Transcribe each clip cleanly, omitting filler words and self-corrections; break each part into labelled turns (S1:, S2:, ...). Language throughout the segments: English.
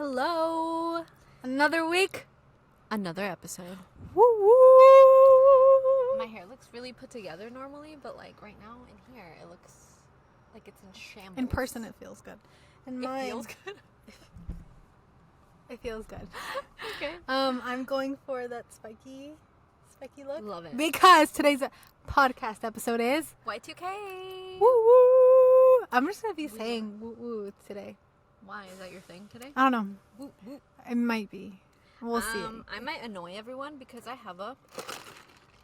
S1: Hello. Another week.
S2: Another episode.
S1: Woo woo.
S2: My hair looks really put together normally, but like right now in here, it looks like it's in shambles.
S1: In person, it feels good. And mine,
S2: it feels good.
S1: It feels good.
S2: Okay.
S1: I'm going for that spiky look.
S2: Love it.
S1: Because today's podcast episode is
S2: Y2K.
S1: woo woo. I'm just gonna be saying woo woo today.
S2: Why is that your thing today?
S1: I don't know.
S2: Woo, woo.
S1: It might be. We'll see.
S2: I might annoy everyone because I have a.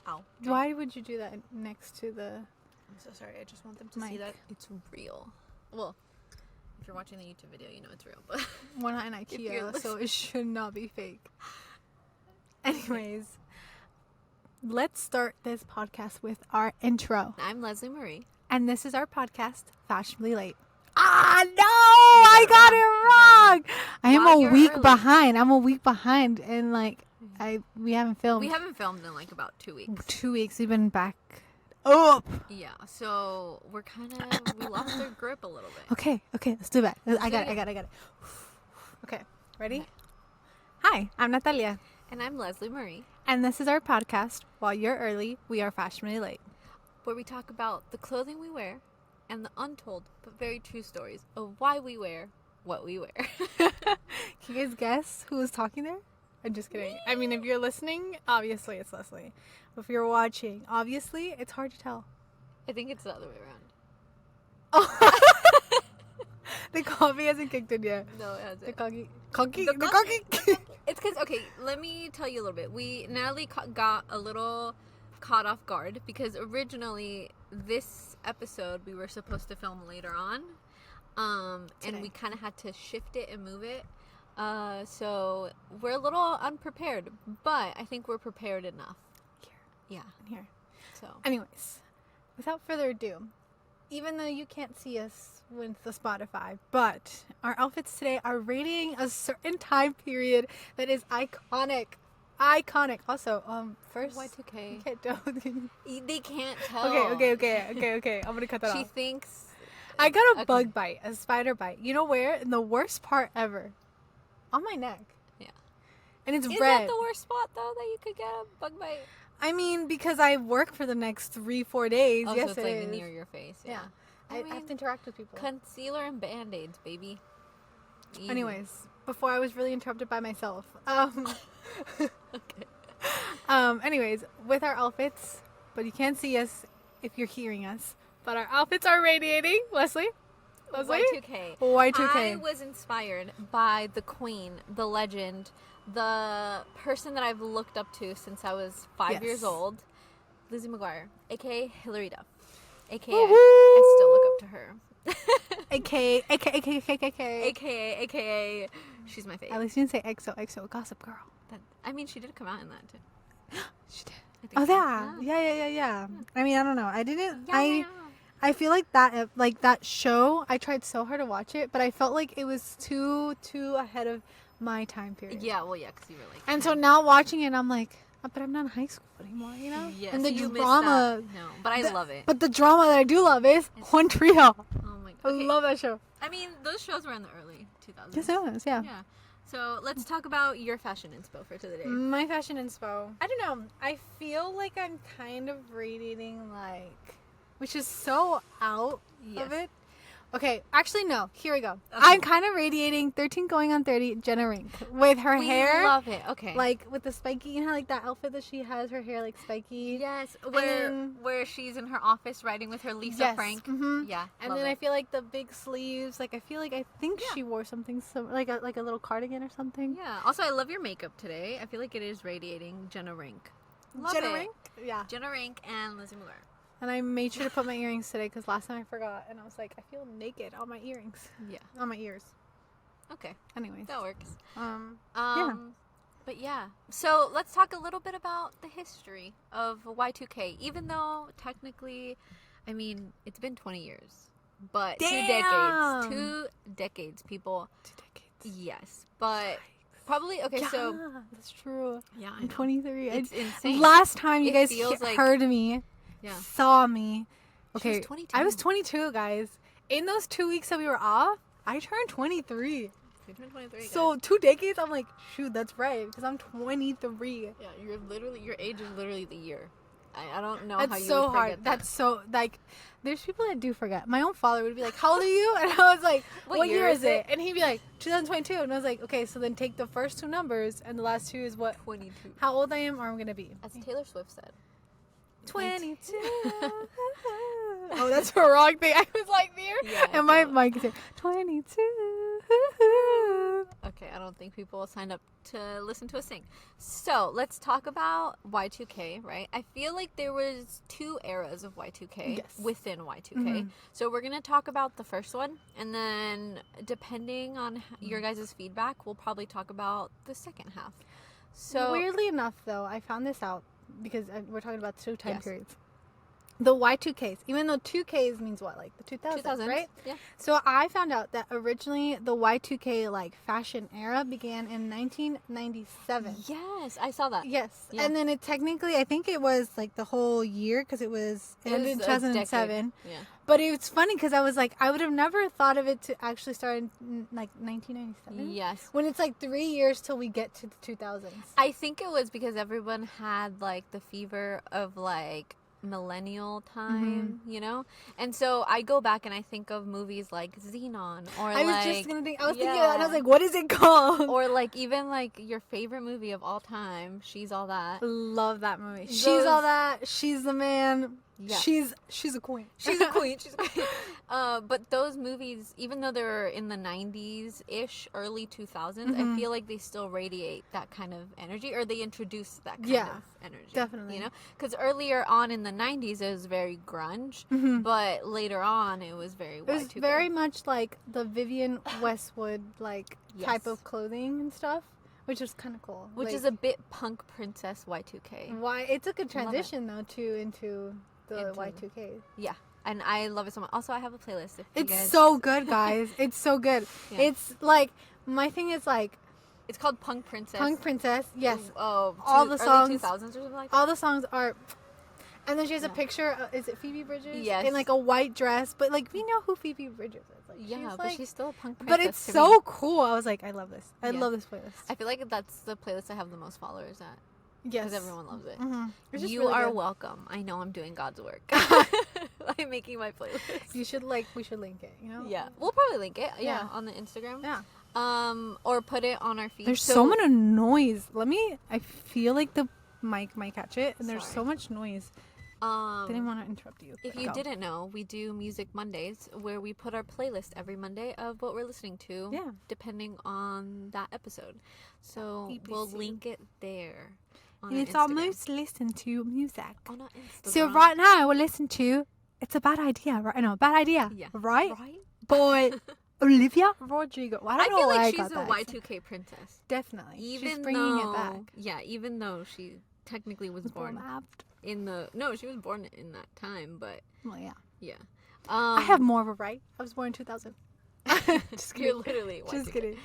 S2: Ow.
S1: Why would you do that next to the?
S2: I'm so sorry. I just want them to
S1: mic?
S2: see that it's real. Well, if you're watching the YouTube video, you know it's real. But
S1: We're not in IKEA, so it should not be fake. Anyways, let's start this podcast with our intro.
S2: I'm Leslie Marie.
S1: And this is our podcast, Fashionably Late. Ah, no! I got it wrong! I am a week behind. I'm a week behind. And, we haven't filmed.
S2: We haven't filmed in, about 2 weeks.
S1: 2 weeks. We've been back up.
S2: Yeah, so we're we lost our grip a little bit.
S1: Okay, let's do that. I got it. Okay, ready? Okay. Hi, I'm Natalia.
S2: And I'm Leslie Marie.
S1: And this is our podcast, While You're Early, We Are Fashionably Late.
S2: Where we talk about the clothing we wear and the untold but very true stories of why we wear what we wear.
S1: Can you guys guess who was talking there? I'm just kidding. I mean, if you're listening, obviously it's Leslie. If you're watching, obviously it's hard to tell.
S2: I think it's the other way around.
S1: Oh. The coffee hasn't kicked in yet.
S2: No, it hasn't.
S1: The cocky.
S2: It's because, okay, let me tell you a little bit. Natalie got a little caught off guard because originally this episode we were supposed to film later on. And we kind of had to shift it and move it. So we're a little unprepared, but I think we're prepared enough.
S1: Here.
S2: So,
S1: anyways, without further ado, even though you can't see us with the Spotify, but our outfits today are radiating a certain time period that is iconic. Also, first
S2: Y2K.
S1: They
S2: can't tell.
S1: Okay. I'm gonna cut that off.
S2: She thinks
S1: I got a bug bite, a spider bite. You know where? In the worst part ever. On my neck.
S2: Yeah.
S1: And it's
S2: Is
S1: red.
S2: Is that the worst spot though that you could get a bug bite?
S1: I mean, because I work for the next 3-4 days.
S2: Oh,
S1: yes,
S2: so it's like near your face. Yeah.
S1: I have to interact with people.
S2: Concealer and Band-Aids, baby. Easy.
S1: Anyways, before I was really interrupted by myself.
S2: Okay.
S1: Anyways, with our outfits, but you can't see us if you're hearing us. But our outfits are radiating. Leslie?
S2: Y2K.
S1: Y2K.
S2: I was inspired by the queen, the legend, the person that I've looked up to since I was 5 years old, Lizzie McGuire, a.k.a. Hilary Duff, a.k.a.
S1: Woo-hoo!
S2: I still look up to her. a.k.a. She's my favorite.
S1: At least you didn't say XOXO Gossip Girl.
S2: She did come out in that too.
S1: She did.
S2: I
S1: think Yeah. I mean, I don't know. I didn't.
S2: Yeah.
S1: I feel like that show. I tried so hard to watch it, but I felt like it was too ahead of my time period.
S2: Yeah, well, yeah, because you were like.
S1: And so now watching it, I'm like, but I'm not in high school anymore, you know.
S2: Yes,
S1: and the
S2: you
S1: drama.
S2: No, but I love it.
S1: But the drama that I do love is One Tree Hill.
S2: Oh my god,
S1: I love that show.
S2: I mean, those shows were in the early 2000s.
S1: Yes, it was. Yeah.
S2: Yeah. So let's talk about your fashion inspo for today.
S1: My fashion inspo. I don't know. I feel like I'm kind of radiating which is so out of it. Okay, actually no. Here we go. Okay. I'm kind of radiating 13 going on 30 Jenna Rink with her hair.
S2: We love it. Okay.
S1: With the spiky, you know, that outfit that she has, her hair spiky.
S2: Yes. Where she's in her office riding with her Lisa Frank.
S1: Mm-hmm.
S2: Yeah.
S1: And then I feel like the big sleeves. I think she wore something like a little cardigan or something.
S2: Yeah. Also, I love your makeup today. I feel like it is radiating Jenna Rink. Love
S1: Jenna
S2: it.
S1: Rink? Yeah.
S2: Jenna Rink and Lizzie McGuire.
S1: And I made sure to put my earrings today because last time I forgot. And I was like, I feel naked on my earrings.
S2: Yeah.
S1: On my ears.
S2: Okay.
S1: Anyways.
S2: That works.
S1: Yeah.
S2: But yeah. So let's talk a little bit about the history of Y2K. Even though technically, I mean, it's been 20 years. But
S1: Damn!
S2: 2 decades, people.
S1: 2 decades.
S2: Yes. But probably, okay, so.
S1: That's true.
S2: Yeah,
S1: I'm 23.
S2: It's insane.
S1: Last time you guys heard me.
S2: Yeah.
S1: Saw me. Okay,
S2: was 22.
S1: I was 22, guys. In those 2 weeks that we were off, I turned 23.
S2: You turned 23.
S1: So 2 decades. I'm like, shoot, that's right, because I'm 23.
S2: Yeah, your age is literally the year. I don't know
S1: That's
S2: how you
S1: so
S2: would forget
S1: hard.
S2: that.
S1: That's so, like, there's people that do forget. My own father would be like, how old are you? And I was like, what year is it? And he'd be like, 2022. And I was like, okay, so then take the first 2 numbers, and the last 2 is what?
S2: 22.
S1: How old I am or I'm going to be.
S2: As Taylor Swift said.
S1: 22. Oh, that's the wrong thing. I was like there.
S2: Yeah,
S1: and my mic said 22.
S2: Okay, I don't think people will sign up to listen to us sing. So let's talk about Y2K, right? I feel like there was 2 eras of Y2K within Y2K.
S1: Mm-hmm.
S2: So we're going to talk about the first one, and then depending on your guys' feedback, we'll probably talk about the second half. So
S1: weirdly enough, though, I found this out because we're talking about 2 time periods. The Y2Ks, even though 2Ks means what, like the 2000s, right?
S2: Yeah.
S1: So I found out that originally the Y2K like fashion era began in 1997.
S2: Yes, I saw that.
S1: Yes,
S2: Yeah.
S1: and then it technically, I think it was like the whole year because it ended in 2007.
S2: Yeah.
S1: But it's funny because I was like, I would have never thought of it to actually start in like 1997.
S2: Yes.
S1: When it's like 3 years till we get to the 2000s.
S2: I think it was because everyone had like the fever of like millennial time, you know? And so I go back and I think of movies like Xenon or
S1: I was
S2: like,
S1: just gonna think, I was thinking of that and I was like, what is it called?
S2: or like even like your favorite movie of all time, She's All That.
S1: Love that movie. She's all that. She's the man.
S2: Yeah.
S1: She's a queen.
S2: She's a queen. She's a queen. But those movies, even though they were in the 90s-ish, early 2000s, I feel like they still radiate that kind of energy, or they introduce that kind of energy.
S1: Definitely.
S2: You know? Because earlier on in the 90s, it was very grunge, but later on, it was very Y2K.
S1: It was very much like the Vivienne Westwood like type of clothing and stuff, which is kind of cool.
S2: Which
S1: like,
S2: is a bit punk princess Y2K.
S1: Why it's a good transition though too into the Y2K.
S2: Yeah. And I love it so much. Also, I have a playlist. If you
S1: It's
S2: guys...
S1: so good, guys. It's so good. Yeah. It's like, my thing is like,
S2: it's called Punk Princess.
S1: Punk Princess, yes.
S2: Oh,
S1: all the songs.
S2: Early 2000s or something like that.
S1: All the songs are. And then she has a picture. Is it Phoebe Bridgers?
S2: Yes.
S1: In like a white dress, but like we know who Phoebe Bridgers is. Like,
S2: yeah, but she's still a punk princess.
S1: But it's so cool. I was like, I love this. I love this playlist.
S2: I feel like that's the playlist I have the most followers at.
S1: Yes.
S2: Because everyone loves it.
S1: You
S2: really are welcome. I know I'm doing God's work. I'm making my playlist.
S1: We should link it, you know?
S2: Yeah. We'll probably link it. Yeah. On the Instagram.
S1: Yeah.
S2: Or put it on our feed.
S1: There's so much noise. I feel like the mic might catch it, and there's so much noise. Didn't want to interrupt you.
S2: If you didn't know, we do Music Mondays where we put our playlist every Monday of what we're listening to.
S1: Yeah.
S2: Depending on that episode. So we'll link it there.
S1: And it's our most listened to music.
S2: On our Instagram.
S1: So right now we'll listen to It's a Bad Idea, right? No, Bad Idea.
S2: Yeah.
S1: Right? Boy, Olivia Rodrigo. Well, I feel
S2: like she's a Y2K princess.
S1: Definitely.
S2: Even
S1: she's bringing it back.
S2: Yeah, even though she technically was born in the... No, she was born in that time, but...
S1: Well, yeah.
S2: Yeah.
S1: I have more of a right. I was born in 2000.
S2: Just kidding. You're literally Y2K.
S1: Just kidding.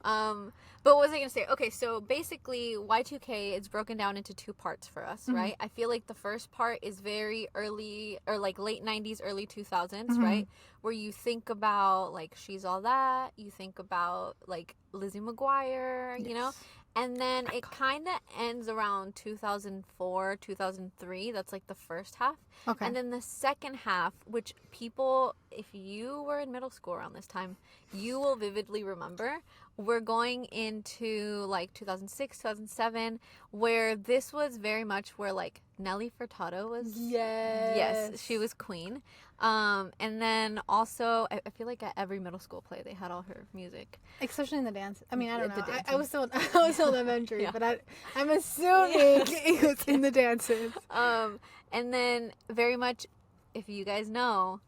S2: But what was I going to say? Okay, so basically Y2K is broken down into 2 parts for us, right? I feel like the first part is very early, or like late 90s, early 2000s, right? Where you think about like She's All That, you think about like Lizzie McGuire, you know? And then it kind of ends around 2004, 2003. That's like the first half.
S1: Okay.
S2: And then the second half, which people, if you were in middle school around this time, you will vividly remember. We're going into like 2006, 2007, where this was very much where like Nelly Furtado was. Yes, she was queen. And then also, I feel like at every middle school play they had all her music,
S1: especially in the dance. I mean, I don't know.
S2: I
S1: I was still elementary, but I'm assuming it was in the dances.
S2: And then very much, if you guys know,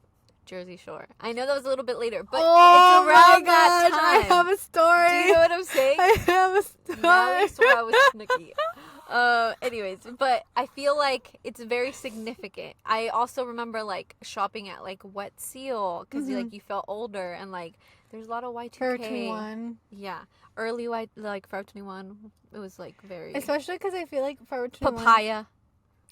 S2: Jersey Shore. I know that was a little bit later, but it's around that time.
S1: I have a story.
S2: Do you know what I'm saying?
S1: I have a story.
S2: Nelly swore I was Snooki. Anyways, but I feel like it's very significant. I also remember like shopping at like Wet Seal because like you felt older, and like there's a lot of Y2K.
S1: Forever 21.
S2: Yeah, early like Forever 21. It was like very,
S1: especially because I feel like Forever 21.
S2: Papaya.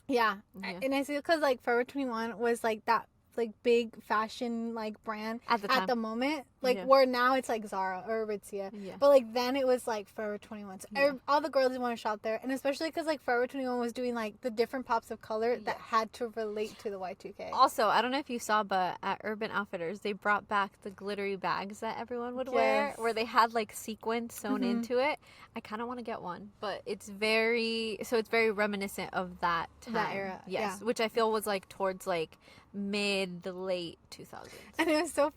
S1: Yeah. And I see because like Forever 21 was like that like big fashion like brand
S2: at the
S1: moment, like where now it's like Zara or Aritzia, but like then it was like Forever 21. So all the girls want to shop there, and especially because like Forever 21 was doing like the different pops of color that had to relate to the Y2K.
S2: Also, I don't know if you saw, but at Urban Outfitters they brought back the glittery bags that everyone would wear, where they had like sequins sewn into it. I kind of want to get one, but it's very reminiscent of that time.
S1: That era.
S2: Yes, which I feel was like towards like mid to late 2000s.
S1: And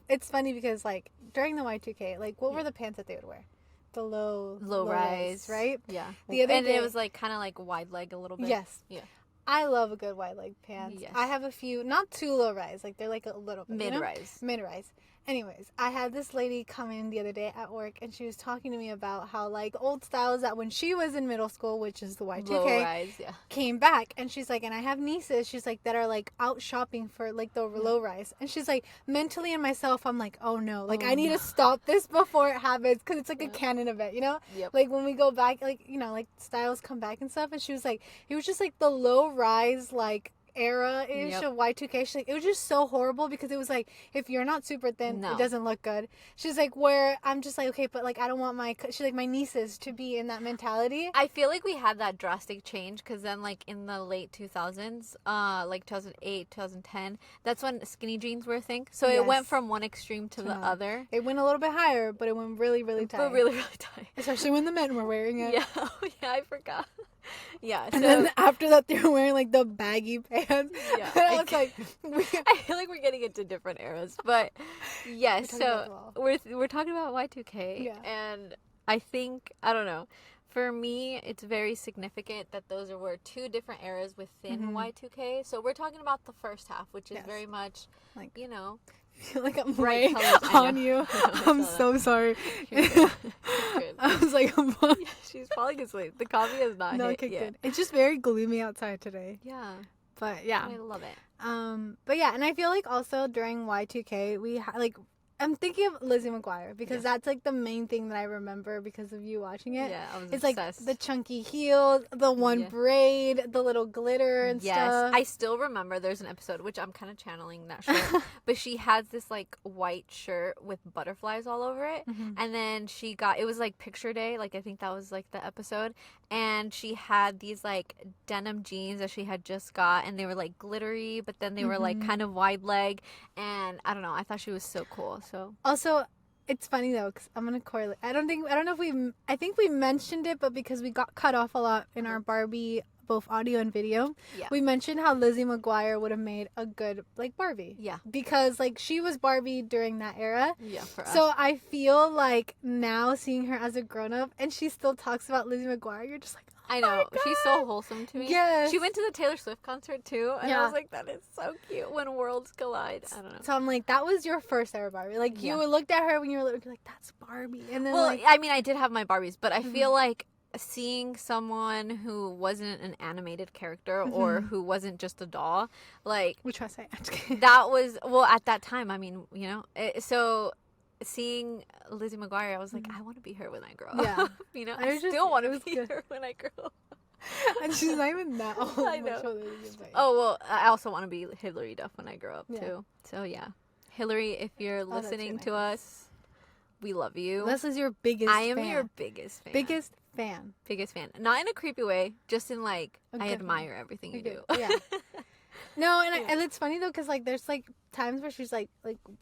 S1: it's funny because like during the Y2K, like what were the pants that they would wear? The low rise, right?
S2: Yeah.
S1: The other day,
S2: it was like kind of like wide leg a little bit.
S1: Yes.
S2: Yeah.
S1: I love a good wide leg pants.
S2: Yes.
S1: I have a few, not too low rise, like they're like a little bit
S2: mid-rise.
S1: Mid-rise. Anyways, I had this lady come in the other day at work, and she was talking to me about how like old styles that when she was in middle school, which is the Y2K,
S2: low rise,
S1: came back. And she's like, and I have nieces, she's like, that are like out shopping for like the low rise. And she's like, mentally in myself, I'm like, oh no, like I need to stop this before it happens, because it's like a canon event, you know?
S2: Yep.
S1: Like when we go back, like, you know, like styles come back and stuff. And she was like, it was just like the low rise, like era-ish of Y2K. She's like, it was just so horrible because it was like, if you're not super thin, it doesn't look good. She's like, where I'm just like, okay, but like I don't want she's like, my nieces to be in that mentality.
S2: I feel like we had that drastic change because then like in the late 2000s, like 2008, 2010, that's when skinny jeans were a thing. So it went from one extreme to the other.
S1: It went a little bit higher, but it went really, really tight.
S2: But really, really tight.
S1: Especially when the men were wearing it.
S2: Yeah, I forgot. Yeah.
S1: And then after that, they were wearing like the baggy pants.
S2: Yeah.
S1: And I was like,
S2: I feel like we're getting into different eras, but yeah. So we're talking about Y2K, and I think, I don't know. For me, it's very significant that those were two different eras within Y2K. So we're talking about the first half, which is very much like, you know,
S1: I feel like I'm
S2: bright
S1: right
S2: colors
S1: on you. I'm so sorry.
S2: You're good. You're good.
S1: I was like,
S2: she's falling asleep. The coffee is not hit yet.
S1: It's just very gloomy outside today.
S2: Yeah.
S1: But yeah.
S2: I love it.
S1: But yeah, and I feel like also during Y2K, we like, I'm thinking of Lizzie McGuire because that's like the main thing that I remember because of you watching it.
S2: Yeah, I was
S1: it's
S2: obsessed.
S1: Like the chunky heels, the one braid, the little glitter and stuff.
S2: I still remember there's an episode, which I'm kind of channeling that shirt, but she has this like white shirt with butterflies all over it. And then it was like picture day, like I think that was like the episode. And she had these like denim jeans that she had just got, and they were like glittery, but then they were like kind of wide leg. And I don't know, I thought she was so cool. So
S1: also, it's funny though, because I'm gonna correlate. I don't know I think we mentioned it, but because we got cut off a lot in our Barbie, both audio and video, we mentioned how Lizzie McGuire would have made a good like Barbie. Yeah. Because like she was Barbie during that era. Yeah. For us. So I feel like now seeing her as a grown up and she still talks about Lizzie McGuire, you're just like,
S2: I know. She's so wholesome to me.
S1: Yes.
S2: She went to the Taylor Swift concert too. And I was like, that is so cute when worlds collide. I don't know.
S1: So I'm like, that was your first ever Barbie. Like you looked at her when you were little, you're like, that's Barbie. And then
S2: I mean, I did have my Barbies, but I feel like seeing someone who wasn't an animated character or who wasn't just a doll, like,
S1: which I say,
S2: that was, well, at that time, I mean, you know, so seeing Lizzie McGuire, I was like, I want to be her when I grow up. Yeah. You know, I still want to be her when I grow up.
S1: And she's not even that old.
S2: I know. Oh, well, I also want to be Hillary Duff when I grow up, too. So, yeah. Hillary, if you're listening to us, we love you.
S1: This is your biggest fan.
S2: I am your biggest fan.
S1: Biggest fan.
S2: Not in a creepy way, just in like, I admire everything you do.
S1: Yeah. No, and it's funny though, because like there's like times where she's like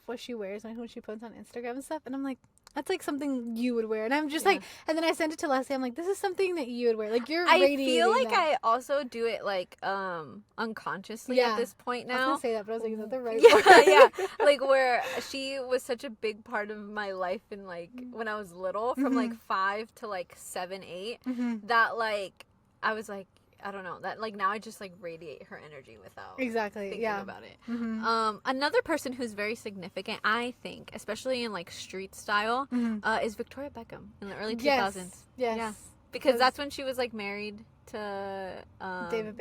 S1: what she wears, like when she posts on Instagram and stuff, and I'm like, that's like something you would wear, and I'm just like, and then I sent it to Leslie. I'm like, this is something that you would wear. Like you're. I feel like
S2: I also do it like unconsciously at this point now.
S1: I was gonna say that, but I was like, is that the right
S2: word? Yeah. Like where she was such a big part of my life in like when I was little, from like 5 to like 7, 8. That like I was like, I don't know, that like now I just like radiate her energy without thinking about it. Another person who's very significant, I think, especially in like street style, is Victoria Beckham in the early 2000s.
S1: Yes. Yeah.
S2: Because that's when she was like married to
S1: David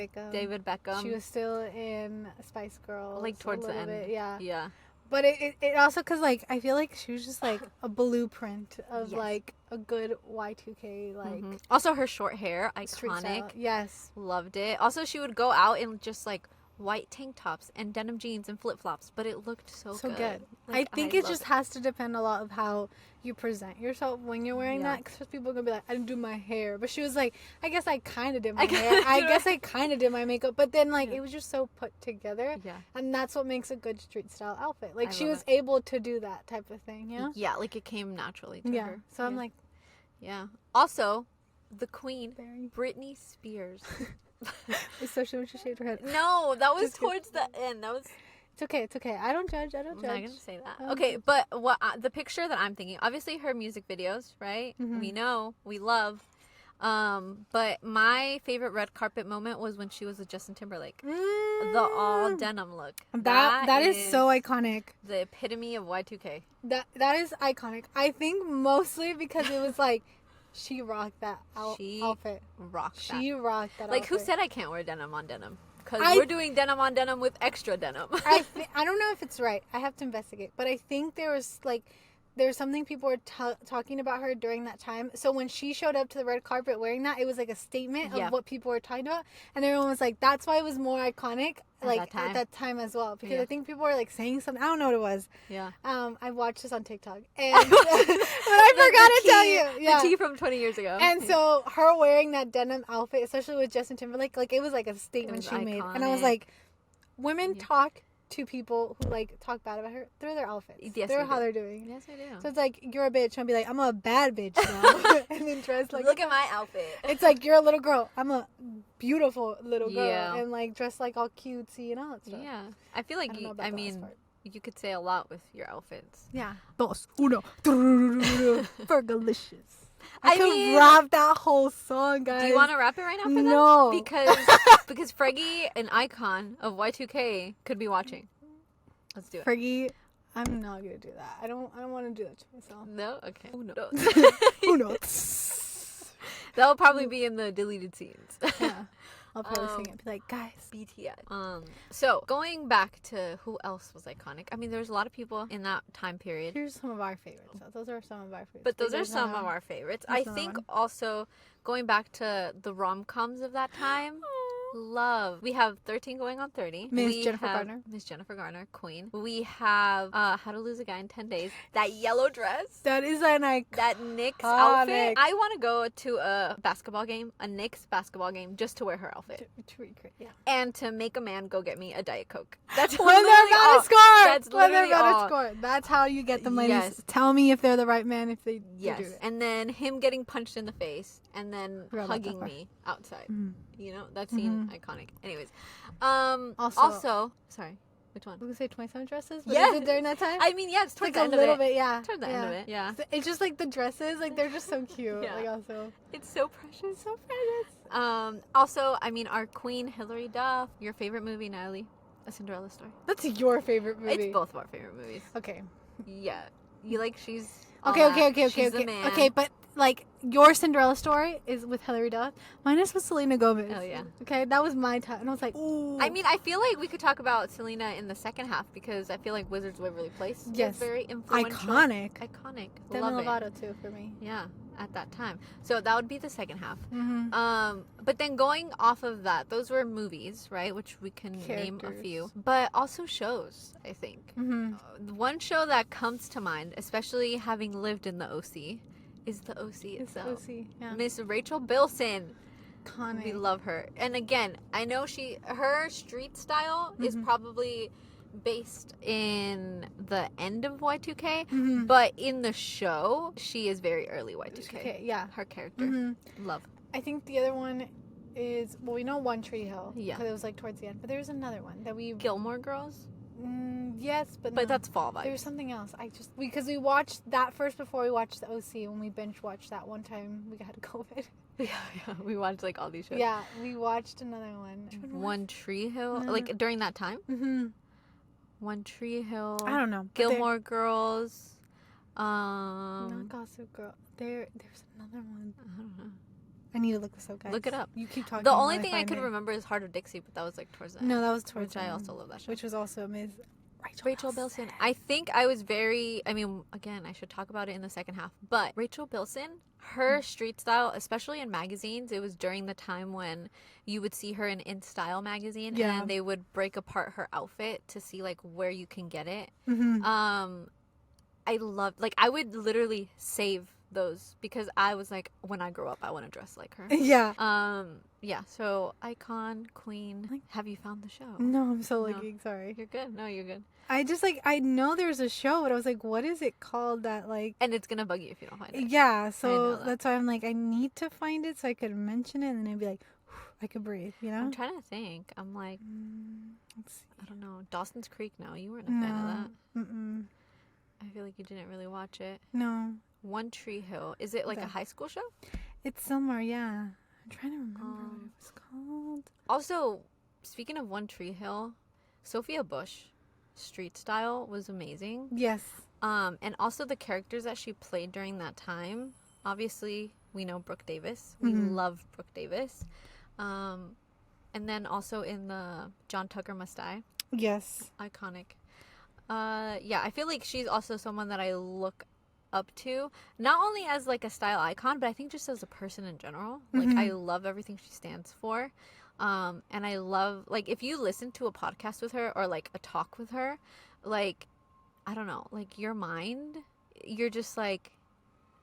S1: Beckham. She was still in Spice Girls,
S2: like towards the end. Yeah.
S1: But it also, because, like, I feel like she was just, like, a blueprint of, like, a good Y2K, like...
S2: Also, her short hair, iconic.
S1: Yes.
S2: Loved it. Also, she would go out in just, like, white tank tops and denim jeans and flip-flops, but it looked so good.
S1: Like, I think it just has to depend a lot of how you present yourself when you're wearing that, because people are gonna be like, I didn't do my hair, but she was like, I guess I kind of did my hair, I guess I kind of did my makeup, but then like it was just so put together, and that's what makes a good street style outfit. Like she was able to do that type of thing,
S2: like it came naturally to her.
S1: So I'm like,
S2: also the queen, Britney Spears.
S1: Especially when she shaved her head.
S2: No, that was towards the end. That was.
S1: It's okay. I don't judge. I'm
S2: not gonna say that. Okay, but what the picture that I'm thinking, obviously her music videos, right? We know, we love. But my favorite red carpet moment was when she was with Justin Timberlake. The all denim look.
S1: That is so iconic.
S2: The epitome of Y2K.
S1: That is iconic. I think mostly because it was like. She rocked that outfit. She rocked that
S2: like,
S1: outfit.
S2: who said I can't wear denim on denim? Because we're doing denim on denim with extra denim.
S1: I don't know if it's right. I have to investigate. But I think there was something people were talking about her during that time. So when she showed up to the red carpet wearing that, it was like a statement of what people were talking about. And everyone was like, that's why it was more iconic at that time as well. Because I think people were like saying something. I don't know what it was.
S2: Yeah.
S1: I watched this on TikTok. And but I forgot to tell you.
S2: Yeah. The tea from 20 years ago.
S1: And so her wearing that denim outfit, especially with Justin Timberlake, like it was like a statement she made. And I was like, women talk to people who like talk bad about her through their outfits.
S2: Yes,
S1: they're how they're doing.
S2: Yes, I do.
S1: So it's like, you're a bitch. I'll be like, I'm a bad bitch now. And then dress like,
S2: look at my outfit.
S1: It's like, you're a little girl. I'm a beautiful little girl. And like dress like all cutesy and all that stuff.
S2: Yeah. I feel like you could say a lot with your outfits.
S1: Yeah. Dos, uno, Fergalicious. I could rap that whole song, guys.
S2: Do you want to rap it right now for them?
S1: No.
S2: Because Freggy, an icon of Y2K, could be watching. Let's do it.
S1: Freggy, I'm not gonna do that. I don't want to do that to myself.
S2: No? Okay.
S1: Uno.
S2: That'll probably be in the deleted scenes.
S1: Yeah. I'll probably sing it. Be like, guys.
S2: BTS. So, going back to who else was iconic. I mean, there's a lot of people in that time period.
S1: Here's some of our favorites. Those are some of our favorites.
S2: But those are some of our favorites. I think also, going back to the rom-coms of that time... Love. We have 13 Going on 30.
S1: Miss Jennifer Garner,
S2: queen. We have How to Lose a Guy in 10 Days. That yellow dress.
S1: That is an iconic.
S2: That Knicks outfit. I want to go to a Knicks basketball game, just to wear her outfit.
S1: To recreate, yeah.
S2: And to make a man go get me a Diet Coke. That's
S1: when they're about to score.
S2: That's literally all.
S1: That's how you get them, ladies. Yes. Tell me if they're the right man, if they do it.
S2: And then him getting punched in the face, and then hugging me outside. You know, that scene, iconic. Anyways, also, sorry, which one?
S1: We could say 27 Dresses.
S2: Yes.
S1: Is it during that time?
S2: I mean, yeah, it's towards
S1: like
S2: the end
S1: a little bit, yeah.
S2: Towards the end of it, yeah.
S1: It's just like the dresses, like they're just so cute.
S2: Yeah.
S1: Like also,
S2: it's so precious, so precious. Also, I mean, our queen Hilary Duff. Your favorite movie, Natalie? A Cinderella Story.
S1: That's your favorite movie.
S2: It's both of our favorite movies.
S1: Okay.
S2: Yeah, you like she's.
S1: Okay, but like your Cinderella Story is with Hilary Duff. Mine is with Selena Gomez.
S2: Oh yeah.
S1: Okay, that was my time, and I was like, ooh.
S2: I mean, I feel like we could talk about Selena in the second half because I feel like Wizards of Waverly Place was very influential.
S1: Iconic.
S2: Demi
S1: Lovato too for me.
S2: Yeah, at that time. So that would be the second half. But then going off of that, those were movies, right? Which we can name a few, but also shows. I think one show that comes to mind, especially having lived in the OC. Is the OC itself.
S1: The OC, yeah.
S2: Miss Rachel Bilson.
S1: Iconic.
S2: We love her. And again, I know her street style is probably based in the end of Y2K, but in the show, she is very early Y2K.
S1: Yeah.
S2: Her character. Love.
S1: I think the other one is, well, we know One Tree Hill.
S2: Yeah.
S1: Because it was like towards the end. But there's another one that we...
S2: Gilmore Girls?
S1: Yes, but
S2: no. That's fall vibes.
S1: There's something else. Because we watched that first before we watched the OC. When we binge watched that one time, we got COVID.
S2: Yeah. We watched like all these shows.
S1: Yeah, we watched another one.
S2: One Tree Hill, like during that time. One Tree Hill.
S1: I don't know.
S2: Gilmore Girls.
S1: Not Gossip Girl. There's another one.
S2: I don't know.
S1: I need to look this up, guys.
S2: Look it up.
S1: You keep talking.
S2: The only thing I could remember is Heart of Dixie, but that was like towards the end.
S1: No, that was towards
S2: the end. I also love that show.
S1: Which was also Ms.
S2: Rachel Bilson. I think I was very, I mean, again, I should talk about it in the second half, but Rachel Bilson, her street style, especially in magazines, it was during the time when you would see her in InStyle magazine, and they would break apart her outfit to see like where you can get it. I loved, like, I would literally save those because I was like, when I grow up, I want to dress like her. Yeah, so icon, queen. Have you found the show?
S1: No, I'm so looking. Sorry.
S2: You're good. No, you're good.
S1: I just like, I know there's a show, but I was like, what is it called that like...
S2: And it's gonna bug you if you don't find it.
S1: Yeah, so that's why I'm like, I need to find it so I could mention it and then I'd be like, I could breathe, you know?
S2: I'm trying to think. I'm like, I don't know. Dawson's Creek, no, you weren't a fan of that. I feel like you didn't really watch it.
S1: No.
S2: One Tree Hill. Is it like a high school show?
S1: It's somewhere, yeah. I'm trying to remember what it was called.
S2: Also, speaking of One Tree Hill, Sophia Bush street style was amazing.
S1: Yes.
S2: And also the characters that she played during that time. Obviously, we know Brooke Davis. We love Brooke Davis. And then also in the John Tucker Must Die.
S1: Yes.
S2: Iconic. Yeah, I feel like she's also someone that I look up to, not only as like a style icon, but I think just as a person in general. Like I love everything she stands for. And I love, like, if you listen to a podcast with her or like a talk with her, like, I don't know, like your mind, you're just like,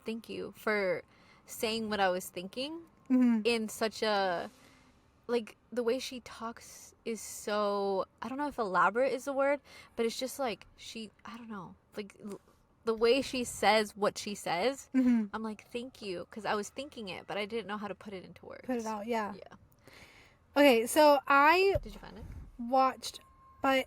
S2: thank you for saying what I was thinking in such a, like, the way she talks is so, I don't know if elaborate is the word, but it's just like I don't know, like the way she says what she says, I'm like, thank you, because I was thinking it, but I didn't know how to put it into words.
S1: Put it out, yeah.
S2: Yeah.
S1: Okay, so
S2: Did you find it?
S1: Watched, but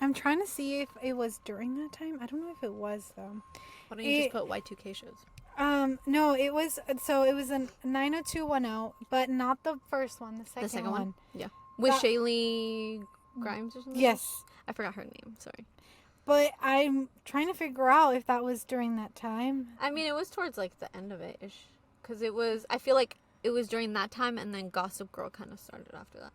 S1: I'm trying to see if it was during that time. I don't know if it was, though.
S2: Why don't you just put Y2K shows?
S1: No, it was, so it was a 90210, but not the first one, the second one.
S2: Yeah. With Shaylee Grimes or something?
S1: Yes.
S2: I forgot her name, sorry.
S1: But I'm trying to figure out if that was during that time.
S2: I mean, it was towards, like, the end of it-ish. Because it was, I feel like it was during that time, and then Gossip Girl kind of started after that.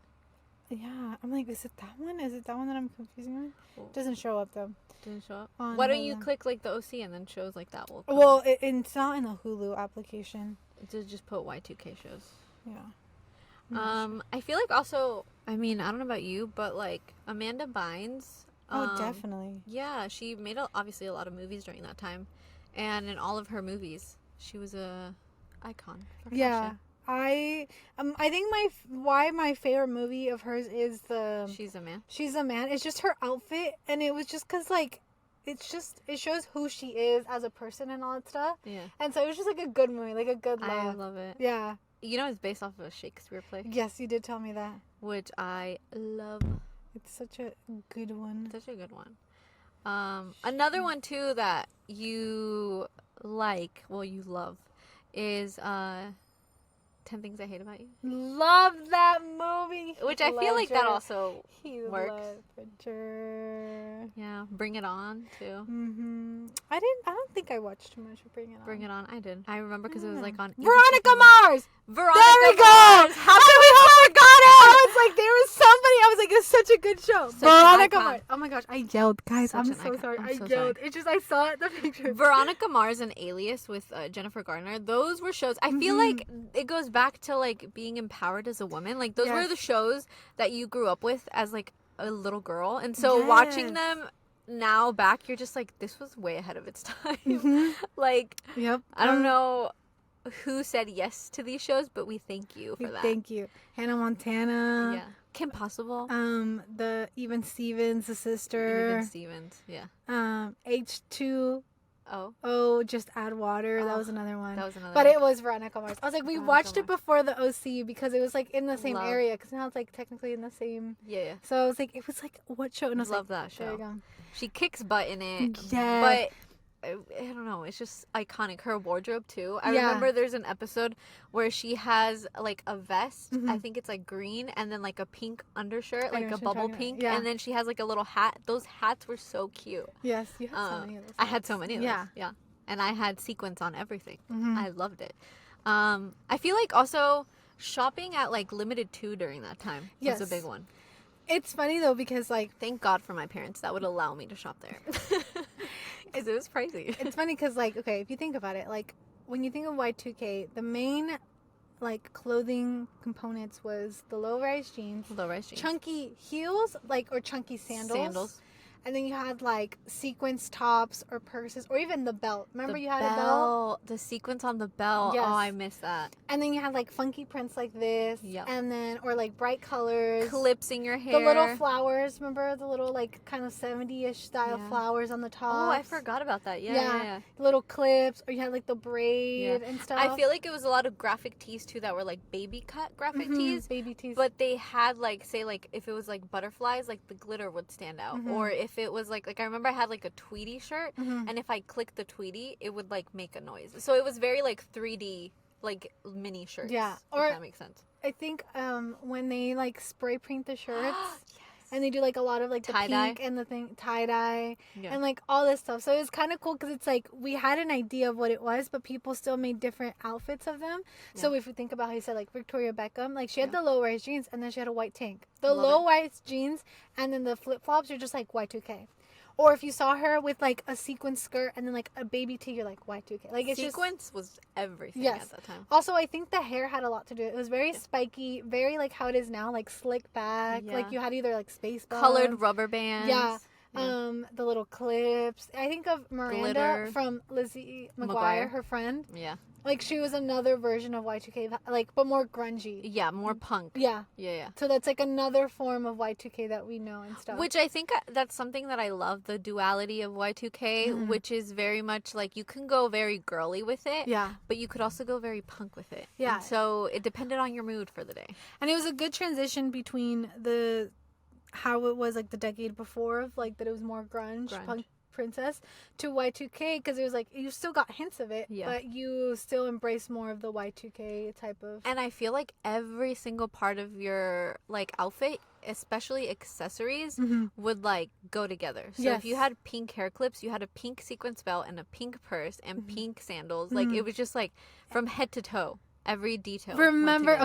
S1: Yeah. I'm like, is it that one? Is it that one that I'm confusing on? It doesn't show up, though.
S2: Didn't show up? Why don't you click, like, the OC, and then shows like that will come?
S1: Well, it's not in the Hulu application.
S2: Just put Y2K shows.
S1: Yeah.
S2: I feel like also, I mean, I don't know about you, but, like, Amanda Bynes...
S1: Oh, definitely.
S2: Yeah, she made obviously a lot of movies during that time, and in all of her movies, she was a icon. For fashion.
S1: I think why my favorite movie of hers is the
S2: She's a Man.
S1: She's a Man. It's just her outfit, and it was just because like it shows who she is as a person and all that stuff.
S2: Yeah.
S1: And so it was just like a good movie, like a good love.
S2: I love it.
S1: Yeah.
S2: You know, it's based off of a Shakespeare play.
S1: Yes, you did tell me that.
S2: Which I love.
S1: It's such a good one.
S2: Such a good one. Another one too that you like, well, you love, is 10 Things I Hate About You.
S1: Love that movie.
S2: Which I feel like that also works.
S1: Ledger.
S2: Yeah, Bring It On too.
S1: I don't think I watched too much of Bring It On.
S2: Bring It On, I did. I remember because it was like on
S1: Veronica Mars.
S2: Veronica
S1: there we
S2: Mars.
S1: go. How did we all forgot it? I was like, there was somebody. I was like, it's such a good show. Veronica Mars. Oh my gosh, I yelled, guys. I'm so sorry. I yelled. It's just I saw it, the picture.
S2: Veronica Mars and Alias with Jennifer Garner. Those were shows. I feel like it goes back to like being empowered as a woman. Like those were the shows that you grew up with as like a little girl, and so watching them now back, you're just like, this was way ahead of its time. Like, I don't know who said yes to these shows, but we thank you for that.
S1: Thank you. Hannah Montana.
S2: Yeah. Kim Possible.
S1: The Even Stevens, the sister.
S2: Even Stevens, yeah.
S1: H2. Oh, Just Add Water. That was another one. But it was Veronica Mars. I was like, we watched it before the OC because it was like in the same area. Because now it's like technically in the same.
S2: Yeah.
S1: So I was like, it was like, what show? And I was
S2: love
S1: like,
S2: that show.
S1: There you go.
S2: She kicks butt in it.
S1: Yeah.
S2: But I don't know. It's just iconic. Her wardrobe too. I remember there's an episode where she has like a vest. I think it's like green and then like a pink undershirt, like a bubble pink, and then she has like a little hat. Those hats were so cute.
S1: Yes, you had so many of those.
S2: I had so many of those. Yeah. And I had sequins on everything. I loved it. I feel like also shopping at like Limited 2 during that time was a big one.
S1: It's funny though because like
S2: thank God for my parents that would allow me to shop there. Because it was pricey.
S1: It's funny because like okay, if you think about it, like when you think of Y2K, the main like clothing components was the low-rise jeans, chunky heels, like or chunky sandals. And then you had like sequence tops or purses or even the belt. Remember you had a belt?
S2: The sequence on the belt. Yes. Oh, I missed that.
S1: And then you had like funky prints like this.
S2: Yep.
S1: And then, or like bright colors.
S2: Clips in your hair.
S1: The little flowers. Remember the little like kind of 70-ish style flowers on the top?
S2: Oh, I forgot about that. Yeah.
S1: Little clips. Or you had like the braid and stuff.
S2: I feel like it was a lot of graphic tees too that were like baby cut graphic tees.
S1: Baby tees.
S2: But they had like, say like if it was like butterflies, like the glitter would stand out. Or if it was like I remember I had like a Tweety shirt and if I clicked the Tweety it would like make a noise, so it was very like 3D like mini shirts, or if that makes sense.
S1: I think when they like spray paint the shirts and they do like a lot of like the pink and the thing tie-dye and like all this stuff, so it was kind of cool because it's like we had an idea of what it was but people still made different outfits of them. So if you think about how you said like Victoria Beckham, like she had the low-rise jeans and then she had a white tank, the low-rise jeans, and then the flip-flops are just like Y2K. Or if you saw her with like a sequin skirt and then like a baby tee, you're like Y2K. Like it's
S2: sequence was everything at that time.
S1: Also, I think the hair had a lot to do. It was very spiky, very like how it is now, like slick back. Yeah. Like you had either like space buns,
S2: colored rubber bands.
S1: Yeah. The little clips. I think of Miranda from Lizzie McGuire, her friend.
S2: Yeah.
S1: Like she was another version of Y2K, like but more grungy.
S2: Yeah, more punk.
S1: Yeah.
S2: Yeah.
S1: So that's like another form of Y2K that we know and stuff.
S2: Which I think that's something that I love, the duality of Y2K, which is very much like you can go very girly with it.
S1: Yeah.
S2: But you could also go very punk with it.
S1: Yeah.
S2: And so it depended on your mood for the day.
S1: And it was a good transition between how it was like the decade before of like that it was more grunge. Punk princess to Y2K because it was like you still got hints of it but you still embrace more of the Y2K type of.
S2: And I feel like every single part of your like outfit, especially accessories, would like go together. So if you had pink hair clips, you had a pink sequence belt and a pink purse and pink sandals. Like it was just like from head to toe, every detail.
S1: Remember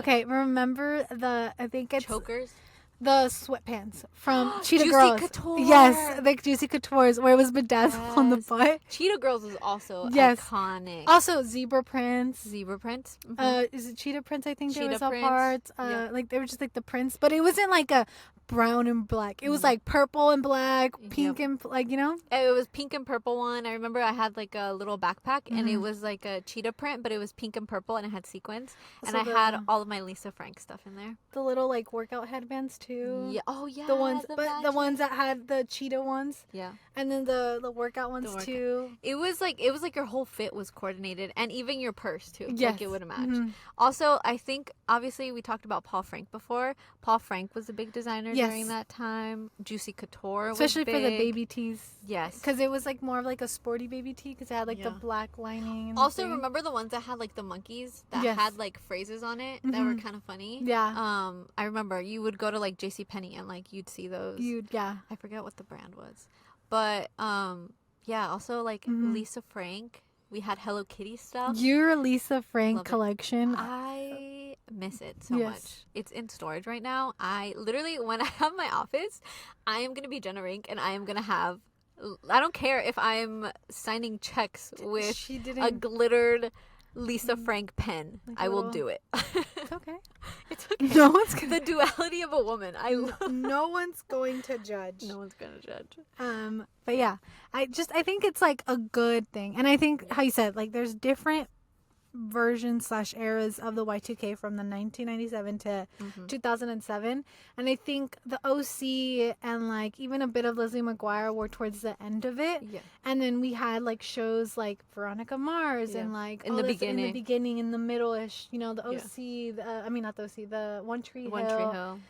S1: the I think it's
S2: chokers.
S1: The sweatpants from Cheetah
S2: Juicy
S1: Girls.
S2: Couture.
S1: Yes, the Juicy Couture's where it was bedazzled on the butt.
S2: Cheetah Girls was also iconic.
S1: Also zebra prints.
S2: Is
S1: it cheetah prints? I think there was a part. Like they were just like the prints, but it wasn't like a brown and black. It was like purple and black, pink and like you know.
S2: It was pink and purple one. I remember I had like a little backpack and it was like a cheetah print, but it was pink and purple and it had sequins. And I had all of my Lisa Frank stuff in there.
S1: The little like workout headbands too.
S2: Yeah. Oh yeah.
S1: The ones, the ones that had the cheetah ones.
S2: Yeah.
S1: And then the workout ones too.
S2: It was like your whole fit was coordinated, and even your purse too.
S1: Yes.
S2: Like it would match. Also, I think obviously we talked about Paul Frank before. Paul Frank was a big designer during that time. Juicy Couture,
S1: especially for the baby tees.
S2: Yes.
S1: Because it was like more of like a sporty baby tee because it had like the black lining. And
S2: also, remember the ones that had like the monkeys that had like phrases on it that were kind of funny.
S1: Yeah.
S2: I remember you would go to like JCPenney and like you'd see those. I forget what the brand was. But also like Lisa Frank. We had Hello Kitty stuff.
S1: Your Lisa Frank collection.
S2: I miss it so much. It's in storage right now. I literally, when I have my office, I am going to be Jenna Rink and I am going to have, I don't care if I'm signing checks with a glittered Lisa Frank pen. Like I will do it.
S1: It's okay.
S2: It's okay.
S1: No one's gonna.
S2: The duality of a woman.
S1: No one's going to judge.
S2: No one's going to judge.
S1: But yeah, I think it's like a good thing, and I think how you said like there's different versions / eras of the Y2K from the 1997 to 2007, and I think the OC and like even a bit of Lizzie McGuire were towards the end of it, and then we had like shows like Veronica Mars and like in the beginning, in the middle-ish, you know, the OC, not the OC, the One Tree Hill.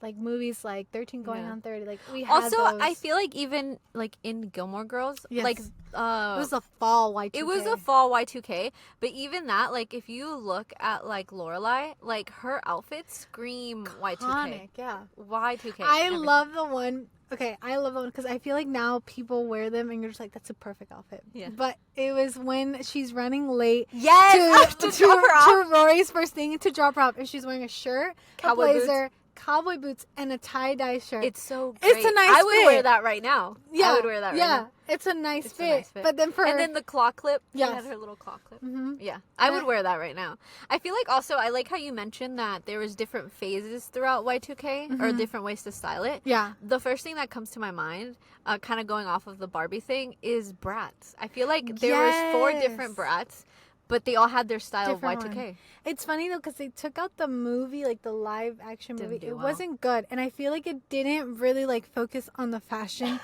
S1: Like movies like 13 Going on 30, like we had
S2: also those. I feel like even like in Gilmore Girls, like it
S1: was a fall Y2K.
S2: It was a fall Y2K, but even that, like if you look at like Lorelai, like her outfits scream Y2K.
S1: Iconic, yeah.
S2: Y2K.
S1: I love the one. Okay, I love that one because I feel like now people wear them and you're just like, that's a perfect outfit.
S2: Yeah.
S1: But it was when she's running late.
S2: Yes,
S1: to drop her off. To Rory's first thing to drop her off, and she's wearing a shirt, a blazer, cowboy boots and a tie-dye shirt.
S2: It's so great.
S1: It's a nice
S2: I would
S1: fit.
S2: wear that right now.
S1: Yeah,
S2: I would wear that right now.
S1: It's a nice
S2: It's
S1: fit.
S2: a nice fit.
S1: But then
S2: And then the claw clip.
S1: Yes.
S2: She had her little claw clip.
S1: Mm-hmm.
S2: Yeah. I would wear that right now. I feel like also, I like how you mentioned that there was different phases throughout Y2K or different ways to style it.
S1: Yeah.
S2: The first thing that comes to my mind, kind of going off of the Barbie thing, is brats. I feel like there was 4 different brats, but they all had their style
S1: Different
S2: of Y2K.
S1: one. It's funny though because they took out the movie, like the live action
S2: Didn't
S1: movie.
S2: do
S1: It
S2: well.
S1: wasn't good, and I feel like it didn't really like focus on the fashion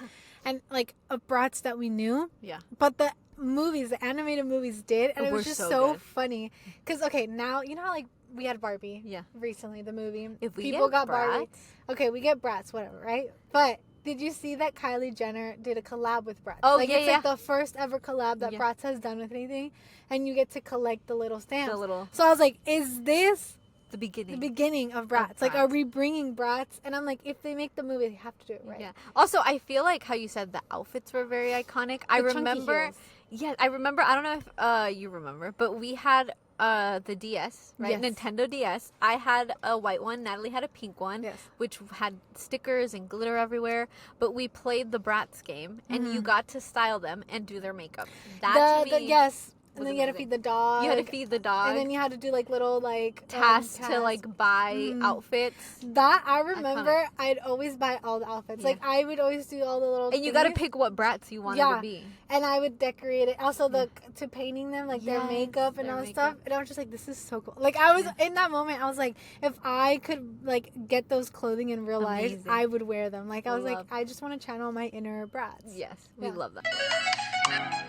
S1: and like of brats that we knew.
S2: Yeah.
S1: But the movies, the animated movies, did, and it
S2: Were
S1: was just
S2: so
S1: so
S2: good.
S1: funny. Because okay, now you know how like we had Barbie.
S2: Yeah.
S1: Recently, the movie.
S2: If we
S1: People
S2: get
S1: got Barbie.
S2: brats,
S1: Okay, we get brats, whatever, right? But did you see that Kylie Jenner did a collab with Bratz?
S2: Oh,
S1: like,
S2: yeah,
S1: it's like the first ever collab that
S2: Yeah.
S1: Bratz has done with anything, and you get to collect the little stamps.
S2: the little,
S1: So I was like, is this
S2: the beginning.
S1: the beginning of Bratz? Like, are we bringing Bratz? And I'm like, if they make the movie, they have to do it right.
S2: Yeah. Also, I feel like how you said the outfits were very iconic. I
S1: The chunky
S2: remember.
S1: heels.
S2: Yeah, I remember. I don't know if you remember, but we had the DS, right?
S1: Yes.
S2: Nintendo DS. I had a white one. Natalie had a pink one,
S1: Yes.
S2: which had stickers and glitter everywhere. But we played the Bratz game, and you got to style them and do their makeup. That to me,
S1: Yes. And
S2: was
S1: then you had to
S2: amazing.
S1: feed the dog.
S2: you had to feed the dog.
S1: And then you had to do like little like
S2: tasks to like buy outfits.
S1: That I remember. I'd always buy all the outfits.
S2: Yeah.
S1: Like I would always do all the little.
S2: And you got to
S1: thingies.
S2: pick what Bratz you wanted
S1: Yeah.
S2: to be.
S1: And I would decorate it. Also, to painting them, like their
S2: Yes,
S1: makeup and
S2: their
S1: all that
S2: makeup.
S1: stuff. And I was just like, this is so cool. Like I was in that moment, I was like, if I could like get those clothing in real life,
S2: Amazing.
S1: I would wear them. Like I was like,
S2: Love.
S1: I just want to channel my inner Bratz.
S2: Yes, we
S1: Yeah.
S2: love that.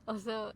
S2: Also,